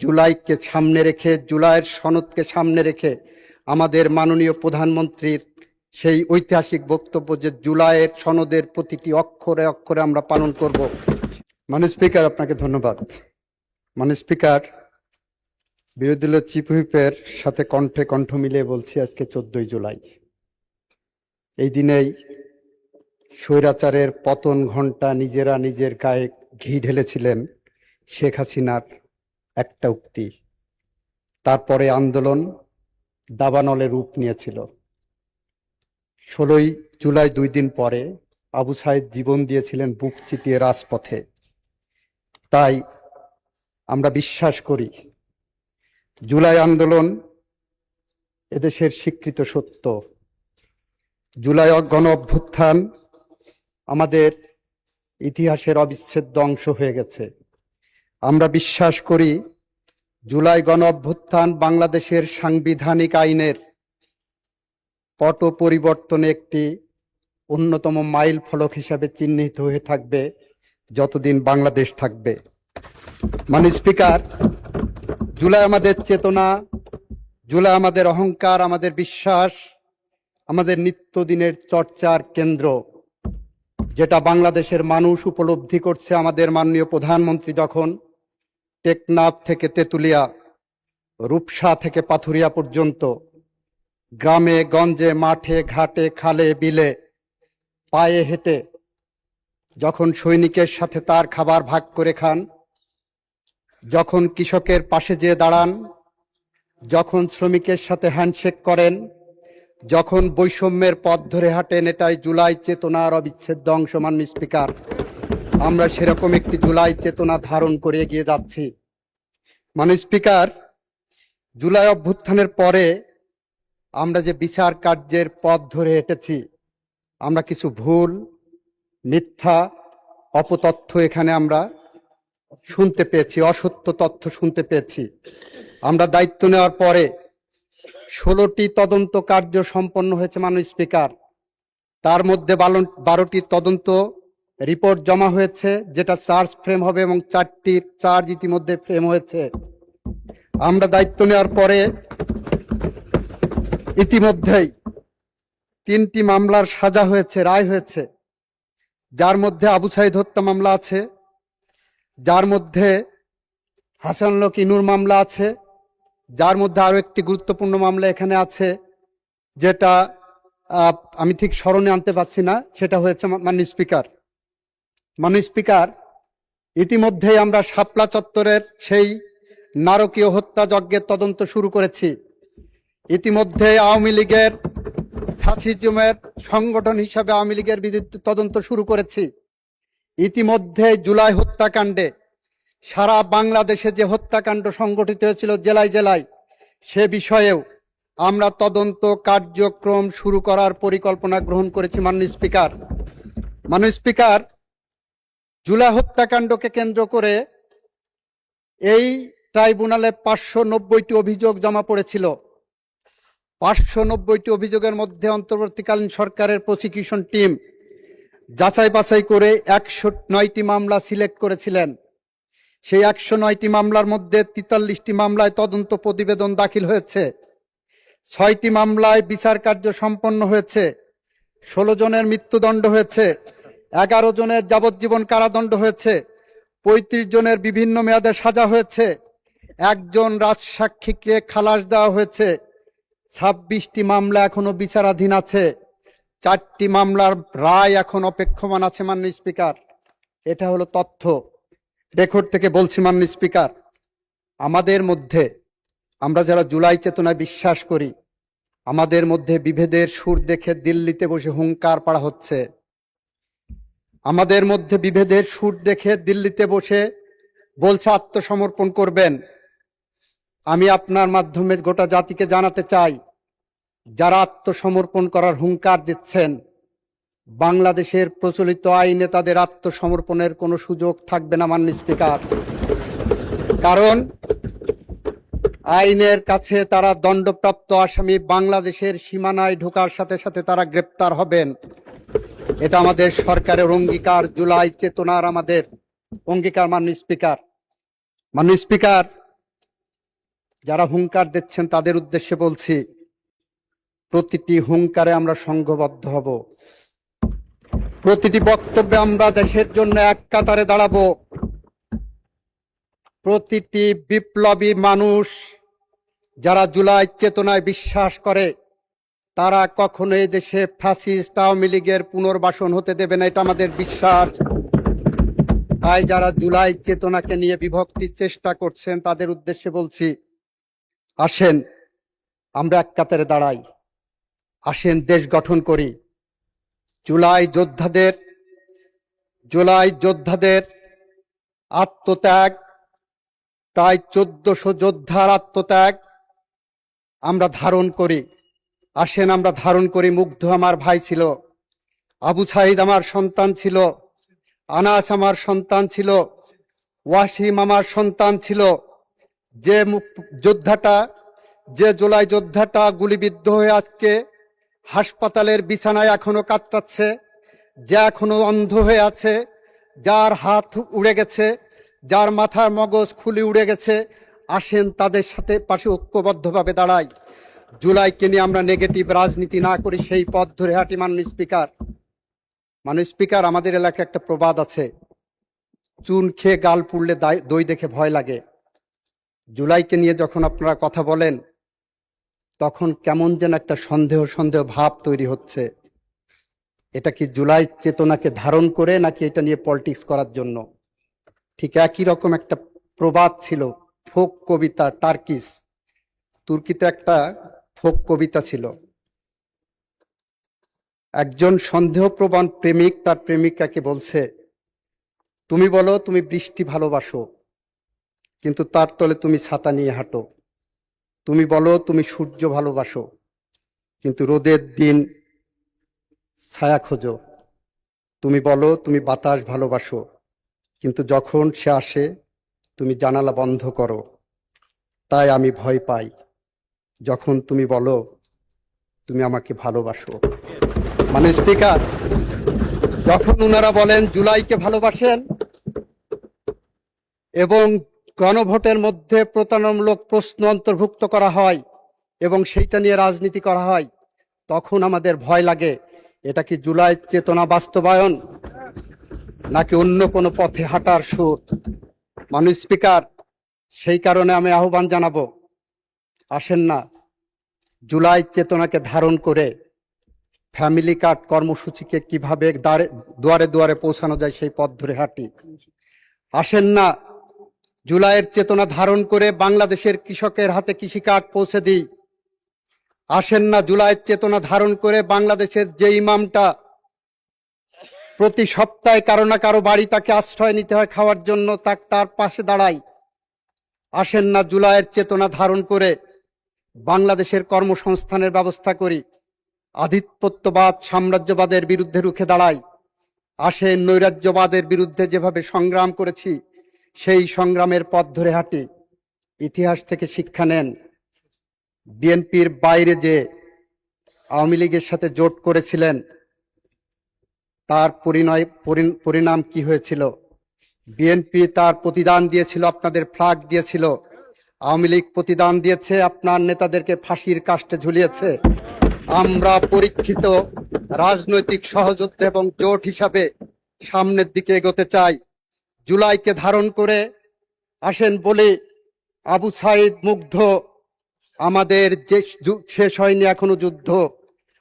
জুলাইকে সামনে রেখে, জুলাইয়ের সনদকে সামনে রেখে আমাদের মাননীয় প্রধানমন্ত্রীর সেই ঐতিহাসিক বক্তব্য যে জুলাইয়ের সনদের প্রতিটি অক্ষরে অক্ষরে আমরা পালন করব। মাননীয় স্পিকার, আপনাকে ধন্যবাদ। মাননীয় স্পিকার, বিরোধী দলীয় চিফ হুইপের সাথে কণ্ঠে কণ্ঠ মিলিয়ে বলছি, আজকে 14ই জুলাই। এই দিনেই স্বৈরাচারের পতন ঘণ্টা নিজেরা নিজের গায়ে ঘি ঢেলেছিলেন শেখ হাসিনার একটা উক্তি। তারপরে আন্দোলন দাবানলে রূপ নিয়েছিল। 16ই জুলাই 2 দিন পরে আবু সাইদ জীবন দিয়েছিলেন বুক চিতিয়ে রাজপথে। তাই আমরা বিশ্বাস করি জুলাই আন্দোলন এদেশের স্বীকৃত সত্য। জুলাই গণ অভ্যুত্থান আমাদের ইতিহাসের অবিচ্ছেদ্য অংশ হয়ে গেছে। আমরা বিশ্বাস করি জুলাই গণ অভ্যুত্থান বাংলাদেশের সাংবিধানিক আইনের পট পরিবর্তনে একটি অন্যতম মাইল ফলক হিসাবে চিহ্নিত হয়ে থাকবে যতদিন বাংলাদেশ থাকবে। মাননীয় স্পিকার, জুলাই আমাদের চেতনা, জুলাই আমাদের অহংকার, আমাদের বিশ্বাস, আমাদের নিত্যদিনের চর্চার কেন্দ্র, যেটা বাংলাদেশের মানুষ উপলব্ধি করছে। আমাদের মাননীয় প্রধানমন্ত্রী যখন টেকনাফ থেকে তেঁতুলিয়া, রূপসা থেকে পাথুরিয়া পর্যন্ত গ্রামে গঞ্জে, মাঠে ঘাটে, খালে বিলে পায়ে হেঁটে যখন সৈনিকের সাথে তার খাবার ভাগ করে খান, যখন কৃষকের পাশে যেয়ে দাঁড়ান, যখন শ্রমিকের সাথে হ্যান্ডশেক করেন, যখন বৈষম্যের পথ ধরে হাঁটেন, এটাই জুলাই চেতনার অবিচ্ছেদ্য অংশ। মাননীয় স্পিকার, আমরা সেরকম একটি জুলাই চেতনা ধারণ করে এগিয়ে যাচ্ছি। মাননীয় স্পিকার, জুলাই অভ্যুত্থানের পরে আমরা যে বিচার কার্যের পথ ধরে হেঁটেছি, আমরা কিছু ভুল, মিথ্যা, অপতথ্য এখানে আমরা শুনতে পেয়েছি, অসত্য তথ্য শুনতে পেয়েছি। আমরা দায়িত্ব নেওয়ার পরে 16টি তদন্ত কার্য সম্পন্ন হয়েছে মাননীয় স্পিকার। তার মধ্যে 12টি তদন্ত রিপোর্ট জমা হয়েছে, যেটা চার্জ ফ্রেম হবে, এবং 4টি চার্জ ইতিমধ্যে ফ্রেম হয়েছে। আমরা দায়িত্ব নেওয়ার পরে ইতিমধ্যেই 3টি মামলার সাজা হয়েছে, রায় হয়েছে, যার মধ্যে আবু সাইদ হত্যা মামলা আছে, যার মধ্যে হাসানুল ইনুর মামলা আছে, যার মধ্যে আরো একটি গুরুত্বপূর্ণ মামলা এখানে আছে, যেটা আমি ঠিক স্মরণে আনতে পারছি না, সেটা হয়েছে মাননীয় স্পিকার। মাননীয় স্পিকার, ইতিমধ্যেই আমরা শাপলা চত্বরের সেই নারকীয় হত্যাযজ্ঞের তদন্ত শুরু করেছি। ইতিমধ্যে আওয়ামী লীগের ফ্যাসিজমের সংগঠন হিসাবে আওয়ামী লীগের বিরুদ্ধে তদন্ত শুরু করেছি। ইতিমধ্যে জুলাই হত্যাকাণ্ডে সারা বাংলাদেশে যে হত্যাকাণ্ড সংগঠিত হয়েছিল জেলায় জেলায়, সে বিষয়েও আমরা তদন্ত কার্যক্রম শুরু করার পরিকল্পনা গ্রহণ করেছি। মাননীয় স্পিকার, মাননীয় স্পিকার, জুলাই হত্যাকাণ্ডকে কেন্দ্র করে এই ট্রাইব্যুনালে 590টি অভিযোগ জমা পড়েছিল। 590টি অভিযোগের মধ্যে অন্তর্বর্তীকালীন সরকারের প্রসিকিউশন টিম যাচাই বাছাই করে 109টি মামলা সিলেক্ট করেছিলেন। সেই 109টি মামলার মধ্যে 43টি মামলায় তদন্ত প্রতিবেদন দাখিল হয়েছে, 6টি মামলায় বিচার কার্য সম্পন্ন হয়েছে, 16 জনের মৃত্যুদণ্ড হয়েছে, 11 জনের যাবজ্জীবন কারাদণ্ড হয়েছে, 35 জনের বিভিন্ন মেয়াদে সাজা হয়েছে, 1 জন রাজসাক্ষীকে খালাস দেওয়া হয়েছে, 26টি মামলা এখনো বিচারাধীন আছে, 4টি মামলার রায় এখন অপেক্ষমান আছে। মাননীয় স্পিকার, এটা হলো তথ্য, রেকর্ড থেকে বলছি। মাননীয় স্পিকার, আমাদের মধ্যে, আমরা যারা জুলাই চেতনায় বিশ্বাস করি, আমাদের মধ্যে বিভেদের সুর দেখে দিল্লিতে বসে হুঙ্কার পাড়া হচ্ছে। আমাদের মধ্যে বিভেদের সুর দেখে দিল্লিতে বসে বলছে আত্মসমর্পণ করবেন। আমি আপনার মাধ্যমে গোটা জাতিকে জানাতে চাই, যারা আত্মসমর্পণ করার হুঙ্কার দিচ্ছেন, বাংলাদেশের প্রচলিত আইনে তাদের আত্মসমর্পণের কোনো সুযোগ থাকবে না। মাননীয় স্পিকার, কারণ আইনের কাছে তারা দণ্ডপ্রাপ্ত আসামি, বাংলাদেশের সীমানায় ঢোকার সাথে সাথে তারা গ্রেপ্তার হবেন। এটা আমাদের সরকারের অঙ্গীকার, জুলাই চেতনার আমাদের অঙ্গীকার। মাননীয় স্পিকার, মাননীয় স্পিকার, যারা হুঙ্কার দিচ্ছেন তাদের উদ্দেশ্যে বলছি, প্রতিটি হুঙ্কারে আমরা সংঘবদ্ধ হব, প্রতিটি বক্তব্যে আমরা দেশের জন্য এক কাতারে দাঁড়াবো। প্রতিটি বিপ্লবী মানুষ যারা জুলাই চেতনায় বিশ্বাস করে তারা কখনো এই দেশে ফ্যাসিস্ট আওয়ামী লীগের পুনর্বাসন হতে দেবে না, এটা আমাদের বিশ্বাস। তাই যারা জুলাই চেতনাকে নিয়ে বিভক্তির চেষ্টা করছেন তাদের উদ্দেশ্যে বলছি, আসেন আমরা এক কাতারে দাঁড়াই, আসেন দেশ গঠন করি। জুলাই যোদ্ধাদের আত্মত্যাগ, তাই 1400 যোদ্ধার আত্মত্যাগ আমরা ধারণ করি। আসেন আমরা ধারণ করি। মুগ্ধ আমার ভাই ছিল, আবু সাঈদ আমার সন্তান ছিল, আনাস আমার সন্তান ছিল, ওয়াসিম আমার সন্তান ছিল। যে জুলাই যোদ্ধাটা গুলিবিদ্ধ হয়ে আজকে হাসপাতালের বিছানায় এখনো কাতরাচ্ছে, যে এখনো অন্ধ হয়ে আছে, যার হাত উড়ে গেছে, যার মাথার মগজ খুলে উড়ে গেছে, আসেন তাদের সাথে পাশে ঐক্যবদ্ধভাবে দাঁড়াই। জুলাইকে নিয়ে আমরা নেগেটিভ রাজনীতি না করি, সেই পথ ধরে হাঁটি। মাননীয় স্পিকার, আমাদের এলাকায় একটা প্রবাদ আছে, চুন খেয়ে গাল পুড়লে দই দেখে ভয় লাগে। জুলাইকে নিয়ে যখন আপনারা কথা বলেন তখন কেমন যেন একটা সন্দেহ ভাব তৈরি হচ্ছে। এটা কি জুলাই চেতনাকে ধারণ করে নাকি এটা নিয়ে পলিটিক্স করার জন্য? ঠিক একই রকম একটা প্রবাদ ছিল, ফোক কবিতা, তুর্কিতে একটা ফোক কবিতা ছিল। একজন সন্দেহপ্রবণ প্রেমিক তার প্রেমিকাকে বলছে, তুমি বলো তুমি বৃষ্টি ভালোবাসো, কিন্তু তার তলে তুমি ছাতা নিয়ে হাঁটো। তুমি বলো তুমি সূর্য ভালোবাসো, কিন্তু রোদের দিন ছায়া খোঁজো। তুমি বলো তুমি বাতাস ভালোবাসো, কিন্তু যখন সে আসে তুমি জানালা বন্ধ করো। তাই আমি ভয় পাই যখন তুমি বলো তুমি আমাকে ভালোবাসো। মানে স্পিকার, যখন ওনারা বলেন জুলাইকে ভালোবাসেন এবং গণভোটের মধ্যে প্রতারণামূলক প্রশ্ন অন্তর্ভুক্ত করা হয় এবং সেইটা নিয়ে রাজনীতি করা হয়, তখন আমাদের ভয় লাগে এটা কি জুলাই চেতনা বাস্তবায়ন নাকি অন্য কোনো পথে হাঁটার সুর? মাননীয় স্পিকার, সেই কারণে আমি আহ্বান জানাবো, আসেন না জুলাই চেতনাকে ধারণ করে ফ্যামিলি কার্ড কর্মসূচিকে কিভাবে দুয়ারে দুয়ারে পৌঁছানো যায় সেই পথ ধরে হাঁটি। আসেন না জুলাইয়ের চেতনা ধারণ করে বাংলাদেশের কৃষকের হাতে কৃষি কার্ড পৌঁছে দিই। আসেন না জুলাইয়ের চেতনা ধারণ করে বাংলাদেশের যে ইমামটা প্রতি সপ্তাহে কারো না কারো বাড়ি তাকে আশ্রয় নিতে হয় খাওয়ার জন্য, তার পাশে দাঁড়াই। আসেন না জুলাইয়ের চেতনা ধারণ করে বাংলাদেশের কর্মসংস্থানের ব্যবস্থা করি, আধিপত্যবাদ সাম্রাজ্যবাদের বিরুদ্ধে রুখে দাঁড়াই। আসেন নৈরাজ্যবাদের বিরুদ্ধে যেভাবে সংগ্রাম করেছি সেই সংগ্রামের পথ ধরে হাঁটি। ইতিহাস থেকে শিক্ষা নেন, বিএনপির বাইরে যে আওয়ামী লীগের সাথে জোট করেছিলেন তার পরিণাম কি হয়েছিল? বিএনপি তার প্রতিদান দিয়েছিল, আপনাদের ফ্ল্যাগ দিয়েছিল। আওয়ামী লীগ প্রতিদান দিয়েছে, আপনার নেতাদেরকে ফাঁসির কাস্টে ঝুলিয়েছে। আমরা পরীক্ষিত রাজনৈতিক সহযোদ্ধা এবং জোট হিসাবে সামনের দিকে এগোতে চাই। জুলাইকে ধারণ করে আসেন বলে আবু সাঈদ মুগ্ধ, আমাদের যে শেষ হয়নি এখনো যুদ্ধ।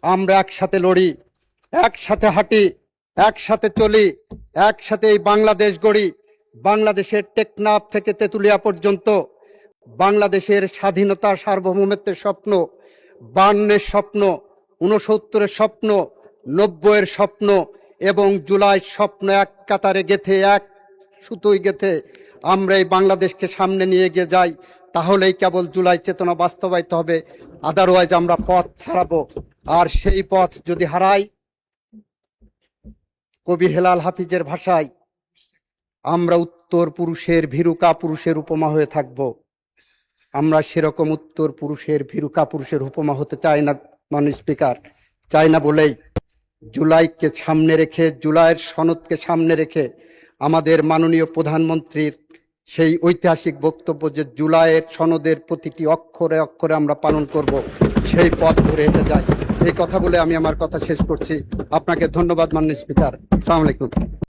আমরা একসাথে লড়ি, একসাথে হাঁটি, একসাথে চলি, একসাথে এই বাংলাদেশ গড়ি। বাংলাদেশের টেকনাফ থেকে তেঁতুলিয়া পর্যন্ত বাংলাদেশের স্বাধীনতা সার্বভৌমত্বের স্বপ্ন, 52-এর স্বপ্ন, 69-এর স্বপ্ন, 90-এর স্বপ্ন এবং জুলাই স্বপ্ন এক কাতারে গেথে, এক সুতোয় গেথে আমরা এই বাংলাদেশকে সামনে নিয়ে গিয়ে যাই। তাহলেই কেবল জুলাই চেতনা বাস্তবায়িত হবে, আদারওয়াইজ আমরা পথ হারাবো। আর সেই পথ যদি হারাই, কবি হেলাল হাফিজের ভাষায়, আমরা উত্তর পুরুষের ভীরুকা পুরুষের উপমা হয়ে থাকব। আমরা সেরকম উত্তর পুরুষের ভীরুকা পুরুষের উপমা হতে চাই না। মাননীয় স্পিকার, চাই না বলেই জুলাইকে সামনে রেখে, জুলাইয়ের সনদকে সামনে রেখে আমাদের মাননীয় প্রধানমন্ত্রীর সেই ঐতিহাসিক বক্তব্য যে জুলাইয়ের সনদের প্রতিটি অক্ষরে অক্ষরে আমরা পালন করব, সেই পথ ধরে হেঁটে যাই। এই কথা বলে আমি আমার কথা শেষ করছি। আপনাকে ধন্যবাদ মাননীয় স্পিকার। আসসালামু আলাইকুম।